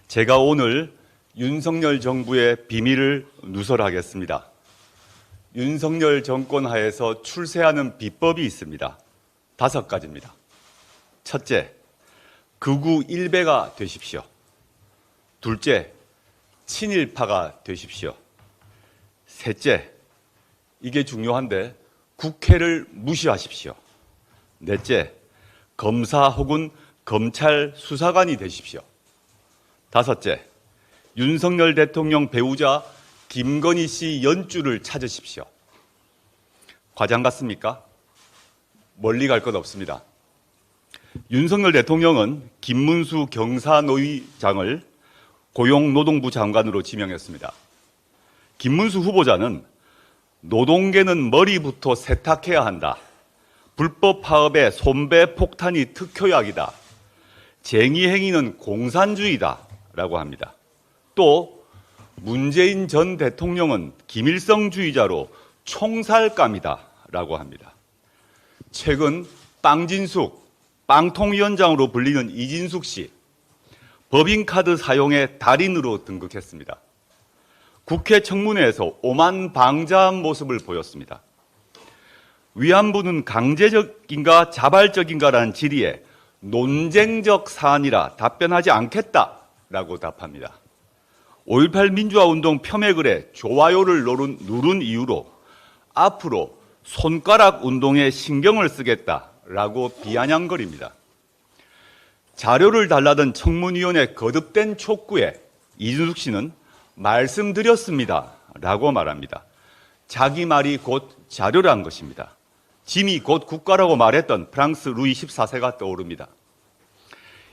제가 오늘 윤석열 정부의 비밀을 누설하겠습니다. 윤석열 정권 하에서 출세하는 비법이 있습니다. 5가지입니다. 첫째, 극우 일배가 되십시오. 둘째, 친일파가 되십시오. 셋째, 이게 중요한데 국회를 무시하십시오. 넷째, 검사 혹은 검찰 수사관이 되십시오. 다섯째, 윤석열 대통령 배우자 김건희 씨 연주를 찾으십시오. 과장 같습니까? 멀리 갈 것 없습니다. 윤석열 대통령은 김문수 경사노위장을 고용노동부 장관으로 지명했습니다. 김문수 후보자는 노동계는 머리부터 세탁해야 한다. 불법 파업의 손배 폭탄이 특효약이다. 쟁의 행위는 공산주의다. 라고 합니다. 또 문재인 전 대통령은 김일성주의자로 총살감이다. 라고 합니다. 최근 빵진숙, 빵통위원장으로 불리는 이진숙 씨, 법인카드 사용의 달인으로 등극했습니다. 국회 청문회에서 오만방자한 모습을 보였습니다. 위안부는 강제적인가 자발적인가라는 질의에 논쟁적 사안이라 답변하지 않겠다라고 답합니다. 5.18 민주화운동 폄훼글에 좋아요를 누른 이유로 앞으로 손가락 운동에 신경을 쓰겠다라고 비아냥거립니다. 자료를 달라던 청문위원회 거듭된 촉구에 이준숙 씨는 말씀드렸습니다 라고 말합니다. 자기 말이 곧 자료란 것입니다. 짐이 곧 국가라고 말했던 프랑스 루이 14세가 떠오릅니다.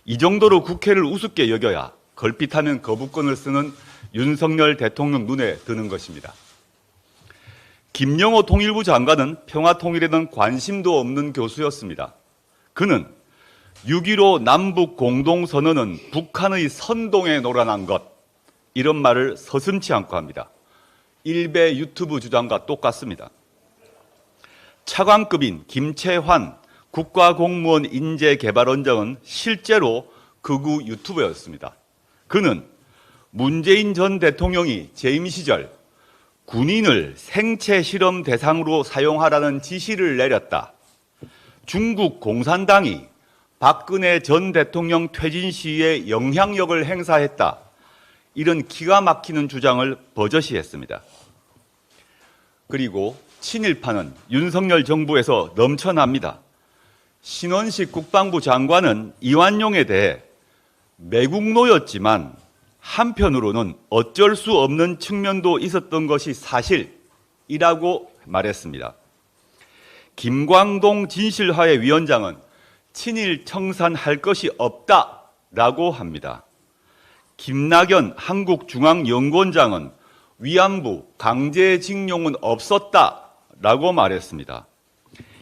이 정도로 국회를 우습게 여겨야 걸핏하면 거부권을 쓰는 윤석열 대통령 눈에 드는 것입니다. 김영호 통일부 장관은 평화통일에는 관심도 없는 교수였습니다. 그는 6.15 남북 공동선언은 북한의 선동에 놀아난 것, 이런 말을 서슴지 않고 합니다. 일베 유튜브 주장과 똑같습니다. 차관급인 김채환 국가공무원 인재개발원장은 실제로 극우 유튜버였습니다. 그는 문재인 전 대통령이 재임 시절 군인을 생체 실험 대상으로 사용하라는 지시를 내렸다. 중국 공산당이 박근혜 전 대통령 퇴진 시위에 영향력을 행사했다. 이런 기가 막히는 주장을 버젓이 했습니다. 그리고 친일파는 윤석열 정부에서 넘쳐납니다. 신원식 국방부 장관은 이완용에 대해 매국노였지만 한편으로는 어쩔 수 없는 측면도 있었던 것이 사실이라고 말했습니다. 김광동 진실화해 위원장은 친일 청산할 것이 없다라고 합니다. 김낙연 한국중앙연구원장은 위안부 강제징용은 없었다라고 말했습니다.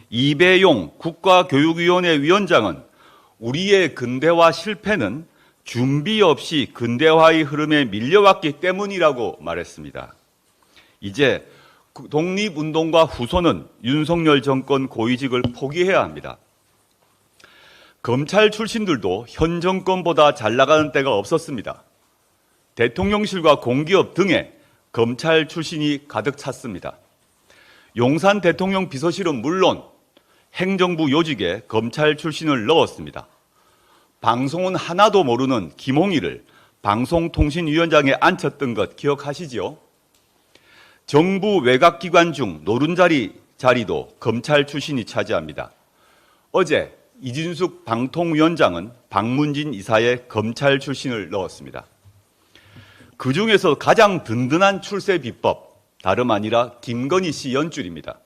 이배용 국가교육위원회 위원장은 우리의 근대화 실패는 준비 없이 근대화의 흐름에 밀려왔기 때문이라고 말했습니다. 이제 독립운동가 후손은 윤석열 정권 고위직을 포기해야 합니다. 검찰 출신들도 현 정권보다 잘 나가는 때가 없었습니다. 대통령실과 공기업 등에 검찰 출신이 가득 찼습니다. 용산 대통령 비서실은 물론 행정부 요직에 검찰 출신을 넣었습니다. 방송은 하나도 모르는 김홍일을 방송통신위원장에 앉혔던 것 기억하시지요? 정부 외곽기관 중 노른자리 자리도 검찰 출신이 차지합니다. 어제 이진숙 방통위원장은 박문진 이사에 검찰 출신을 넣었습니다. 그중에서 가장 든든한 출세 비법, 다름 아니라 김건희 씨 연줄입니다.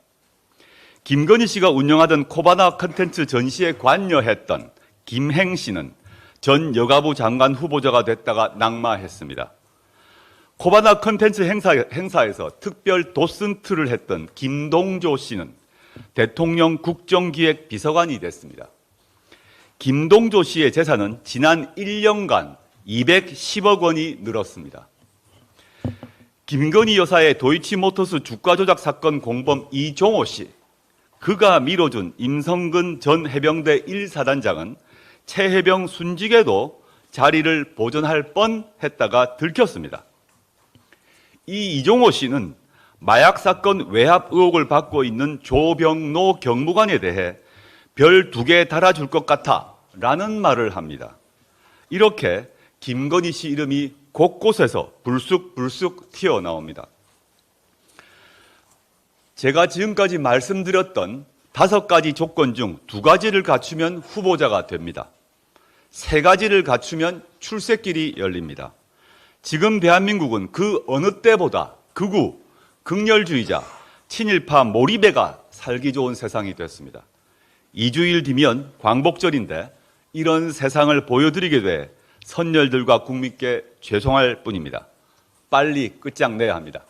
김건희 씨가 운영하던 코바나 컨텐츠 전시에 관여했던 김행 씨는 전 여가부 장관 후보자가 됐다가 낙마했습니다. 코바나 컨텐츠 행사에서 특별 도슨트를 했던 김동조 씨는 대통령 국정기획 비서관이 됐습니다. 김동조 씨의 재산은 지난 1년간 210억 원이 늘었습니다. 김건희 여사의 도이치모터스 주가 조작 사건 공범 이종호 씨, 그가 밀어준 임성근 전 해병대 1사단장은 최해병 순직에도 자리를 보존할 뻔했다가 들켰습니다. 이 이종호 씨는 마약 사건 외압 의혹을 받고 있는 조병노 경무관에 대해 별 2개 달아줄 것 같아 라는 말을 합니다. 이렇게 김건희 씨 이름이 곳곳에서 불쑥불쑥 튀어나옵니다. 제가 지금까지 말씀드렸던 5가지 조건 중 2가지를 갖추면 후보자가 됩니다. 3가지를 갖추면 출세길이 열립니다. 지금 대한민국은 그 어느 때보다 극우, 극렬주의자, 친일파 몰입애가 살기 좋은 세상이 됐습니다. 2주일 뒤면 광복절인데 이런 세상을 보여드리게 돼 선열들과 국민께 죄송할 뿐입니다. 빨리 끝장내야 합니다.